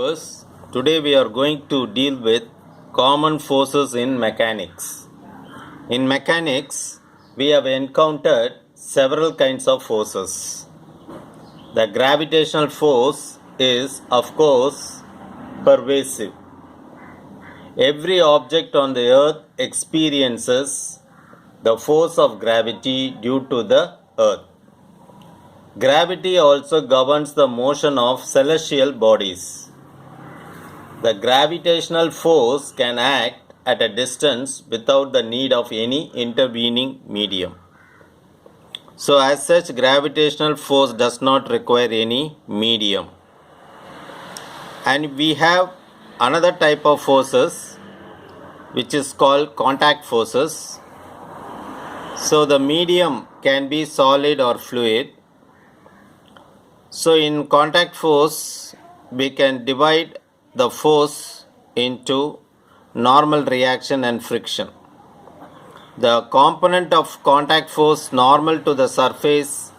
viewers, today we are going to deal with common forces in mechanics. In mechanics, we have encountered several kinds of forces. The gravitational force is, of course, pervasive. Every object on the earth experiences the force of gravity due to the earth. Gravity also governs the motion of celestial bodies. The gravitational force can act at a distance without the need of any intervening medium. So as such, gravitational force does not require any medium. And we have another type of forces which is called contact forces. So the medium can be solid or fluid. So in contact force, we can divide the force into normal reaction and friction. The component of contact force normal to the surface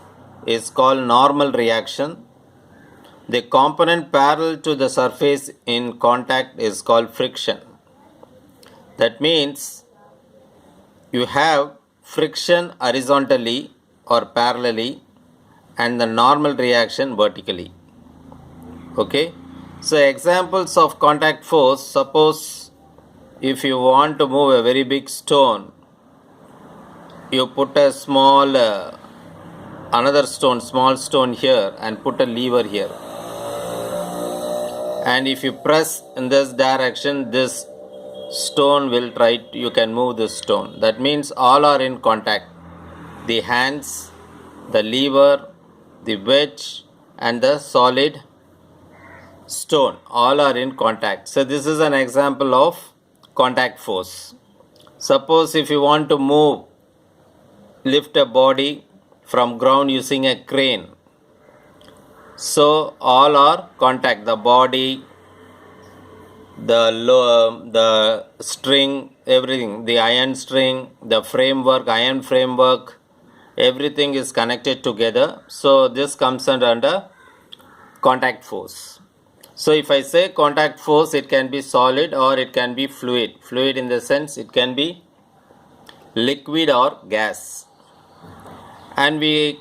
is called normal reaction. The component parallel to the surface in contact is called friction. That means you have friction horizontally or parallelly and the normal reaction vertically. Okay, so examples of contact force: suppose if you want to move a very big stone, you put a small small stone here and put a lever here, and if you press in this direction, this stone will you can move this stone. That means all are in contact. The hands, the lever, the wedge and the solid stone, all are in contact. So this is an example of contact force. Suppose if you want to lift a body from ground using a crane, so all are contact. The body, the string, everything, the iron string, the framework, iron framework, everything is connected together. So this comes under contact force. So if I say contact force, it can be solid or it can be fluid. Fluid in the sense it can be liquid or gas. And we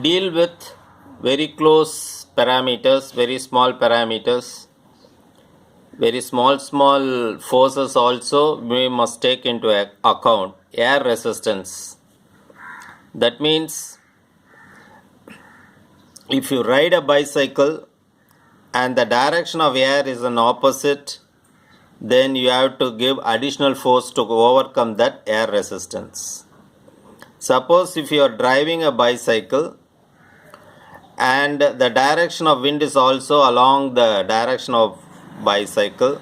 deal with very close parameters, very small parameters, very small forces also we must take into account. Air resistance. That means if you ride a bicycle and the direction of air is an opposite, then you have to give additional force to overcome that air resistance. Suppose if you are driving a bicycle and the direction of wind is also along the direction of bicycle,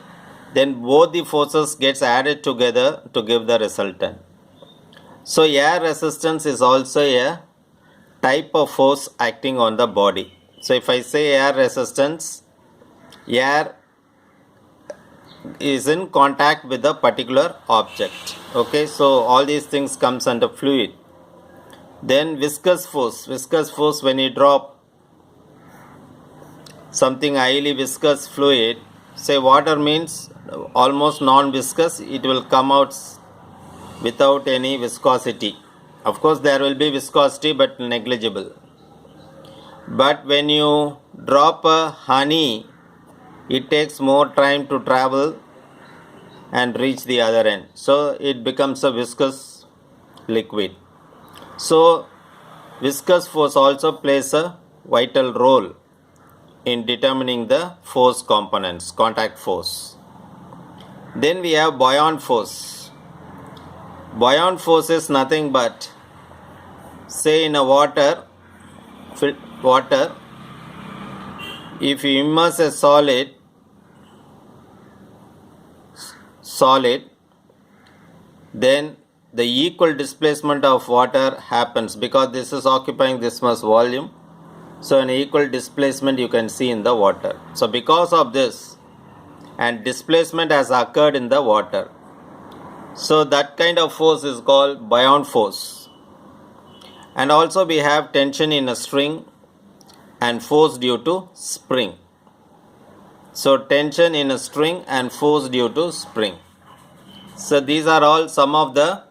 then both the forces gets added together to give the resultant. So air resistance is also a type of force acting on the body. So if I say air resistance, air is in contact with a particular object. Okay, so all these things comes under fluid. Then viscous force. Viscous force, when you drop something highly viscous fluid, say water means almost non-viscous, it will come out without any viscosity. Of course there will be viscosity but negligible. But when you drop a honey, it takes more time to travel and reach the other end. So it becomes a viscous liquid. So viscous force also plays a vital role in determining the force components, contact force. Then we have buoyant force. Buoyant force is nothing but, say in a water, if you immerse a solid, then the equal displacement of water happens because this is occupying this much volume. So an equal displacement you can see in the water. So because of this, and displacement has occurred in the water, so that kind of force is called buoyant force. And also we have tension in a string and force due to spring. So tension in a string and force due to spring. So these are all some of the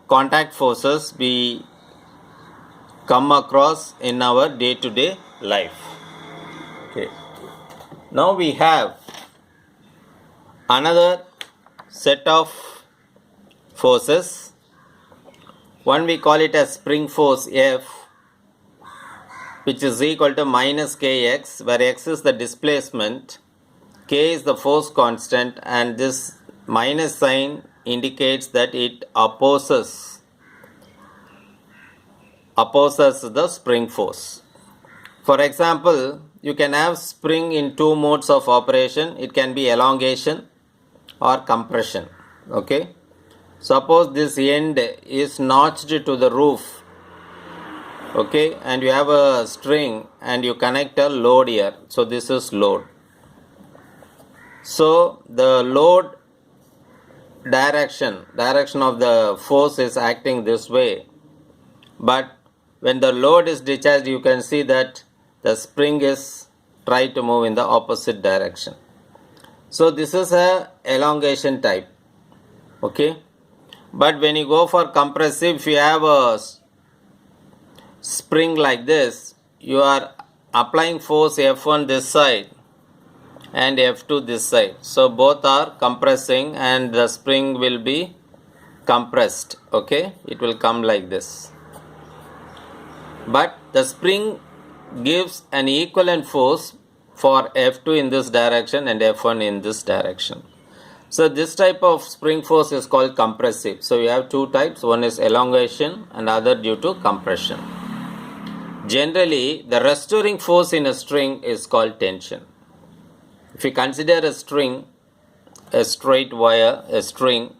contact forces we come across in our day-to-day life. Okay. Now we have another set of forces. One we call it as spring force F, which is equal to minus kx, where x is the displacement, k is the force constant, and this minus sign indicates that it opposes the spring force. For example, you can have spring in two modes of operation. It can be elongation or compression. Okay. Suppose this end is notched to the roof. Okay, and you have a string and you connect a load here. So this is load. So the load direction of the force is acting this way, but when the load is discharged, you can see that the spring is trying to move in the opposite direction. So this is a elongation type. Okay, but when you go for compressive, if you have a spring like this, you are applying force F1 this side and F2 this side. So both are compressing and the spring will be compressed. Okay, it will come like this. But the spring gives an equivalent force for F2 in this direction and F1 in this direction. So this type of spring force is called compressive. So you have two types. One is elongation and other due to compression. Generally, the restoring force in a string is called tension. If you consider a string, a straight wire, a string,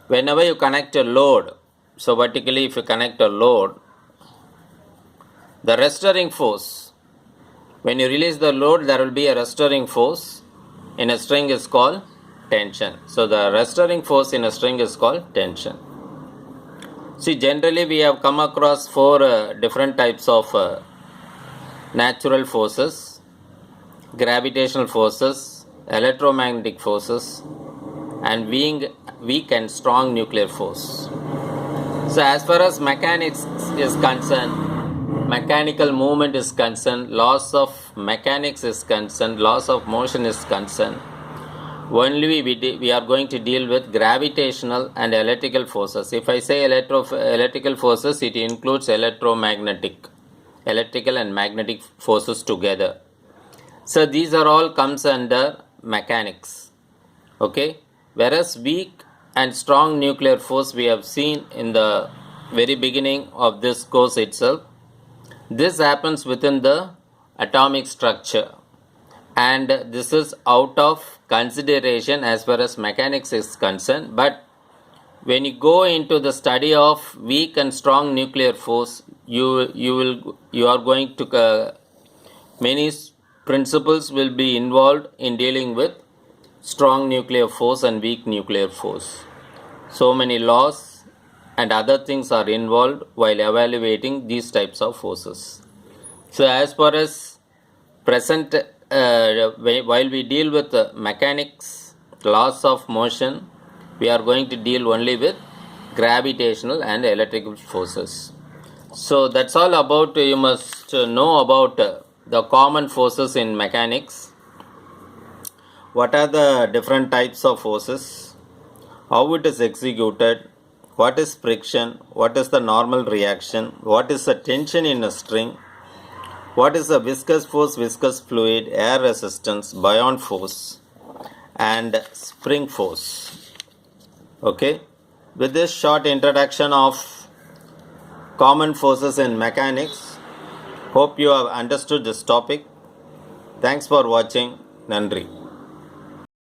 whenever you connect a load, so vertically if you connect a load, the restoring force, when you release the load, there will be a restoring force in a string is called tension. So the restoring force in a string is called tension. See, generally we have come across four different types of natural forces: gravitational forces, electromagnetic forces, and weak and strong nuclear force. So as far as mechanics is concerned, mechanical movement is concerned, laws of mechanics is concerned, laws of motion is concerned, only we are going to deal with gravitational and electrical forces. If I say electrical forces, it includes electrical and magnetic forces together. So these are all comes under mechanics. Okay, whereas weak and strong nuclear force we have seen in the very beginning of this course itself. This happens within the atomic structure, and this is out of consideration as far as mechanics is concerned. But when you go into the study of weak and strong nuclear force, you are going to many principles will be involved in dealing with strong nuclear force and weak nuclear force. So many laws and other things are involved while evaluating these types of forces. So as far as present, while we deal with mechanics, laws of motion, we are going to deal only with gravitational and electrical forces. So that's all about, you must know about the common forces in mechanics. What are the different types of forces? How it is executed? What is friction? What is the normal reaction? What is the tension in a string? What is the viscous force, viscous fluid, air resistance, buoyant force, and spring force? Okay, with this short introduction of common forces in mechanics, hope you have understood this topic. Thanks for watching. Nandri.